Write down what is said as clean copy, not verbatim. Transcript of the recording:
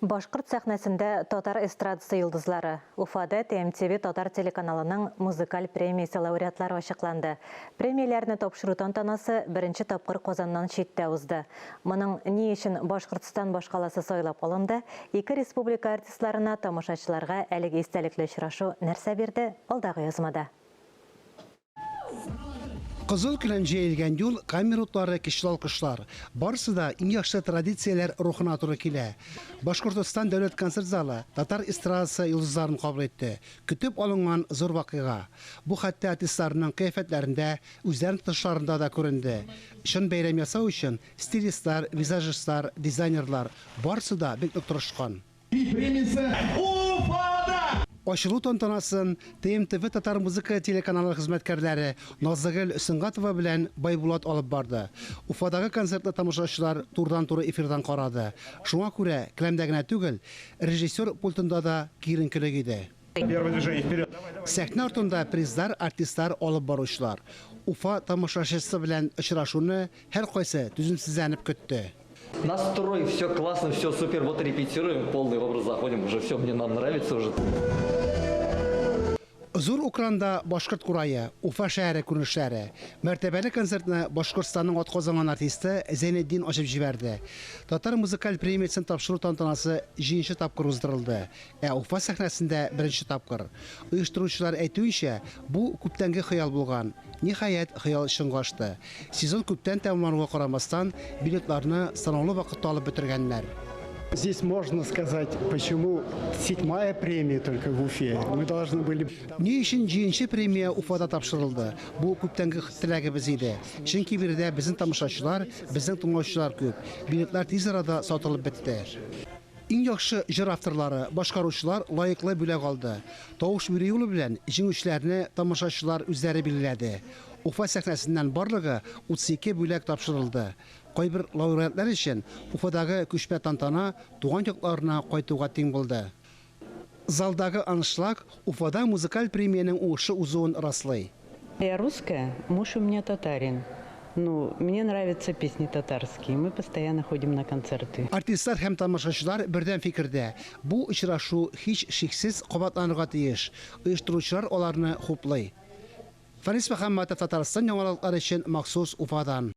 Башкорт сәхнәсендә татар эстрадасы йолдызлары. Уфада ТМТВ татар телеканалының музыкаль премиясе лауреатлары ачыкланды. Премияләрне тапшыру тантанасы беренче тапкыр Казаннан читтә узды. Моның ни өчен Башкортстан башкаласы сайлап алынды, ике республика артистларына, тамашачыларга әлеге истәлекле очрашу нәрсә бирде? Алдагы язмада. Кызыл келәмҗе елгән юл, камера утлары, кичле алкышлар. Барысы да иң яхшы традицияләр рухына туры килә. Башкортстан дәүләт концерт залы татар эстрадасы йолдызларын кабул итте. Көтеп алынган зур вакыйга. Бу хәтта артистларның кыяфәтләрендә, үзләренең тышларында да күренде. Шын бәйрәм ясау өчен стилистлар, визажистлар, дизайнерлар барысы да бик нык тырышкан. Ачылу тантанасын ТМТВ татар музыка телеканалы хезмәткәрләре Назыгөл Сыңгатова белән Байбулат алып барды. Уфадагы концертны тамашачылар турдан-туры эфирдан карады. Шуңа күрә келәмдә генә түгел, режиссер пультында да киеренкелек иде. Сәхнә артында призлар, артистлар алып баручылар. Уфа тамашачысы белән очрашуны һәркайсы түземсезләнеп көтте. Настрой, все классно, все супер, вот репетируем, полный образ заходим, уже все, мне нам нравится уже. Зур экранда башкорт курае, Уфа шәһәре күренешләре. Мәртәбәле концертны Башкортстанның атказанган артисты Зәйнетдин ачып җибәрде. Татар музыкаль премиясын тапшыру тантанасы 5нче тапкыр уздырылды. Уфа сәхнәсендә 1нче тапкыр. Оештыручылар әйтүенчә, бу күптәнге хыял булган. Ниһаять, хыял чынга ашты. Сезон күптән тәмамлануга карамастан, билетларны санаулы вакытта алып бетергәннәр. Здесь можно сказать, почему 7-я премия только в Уфе. Мы должны были... Ни өчен 5нче премия Уфада тапшырылды? Бу күптәнге теләгебез иде. Чөнки биредә безнең тамашачылар, безнең тыңлаучылар күп. Билетлар тиз арада сатылып бетте. Иң яхшы җыр авторлары, башкаручылар лаеклы бүләк алды. Тавыш бирү юлы белән җиңүчеләрне тамашачылар үзләре билгеләде. Уфа сәхнәсеннән барлыгы 32 бүләк тапшырылды. Кайбер лауреатлар өчен Уфадагы күчмә тантана туган якларына кайтуга тиң булды. Залдагы аншлаг Уфада музыкаль премияның уңышы узуын раслый. Я русская, муж у меня татарин. Ну, мне нравятся песни татарские. Мы постоянно ходим на концерты. Артистлар һәм тамашачылар бердән фикердә. Бу очрашу һич шиксез кабатланырга тиеш. Оештыручылар аларны хуплый. Фарис Мөхәммәтов, Татарстан яңалыклары өчен махсус Уфадан.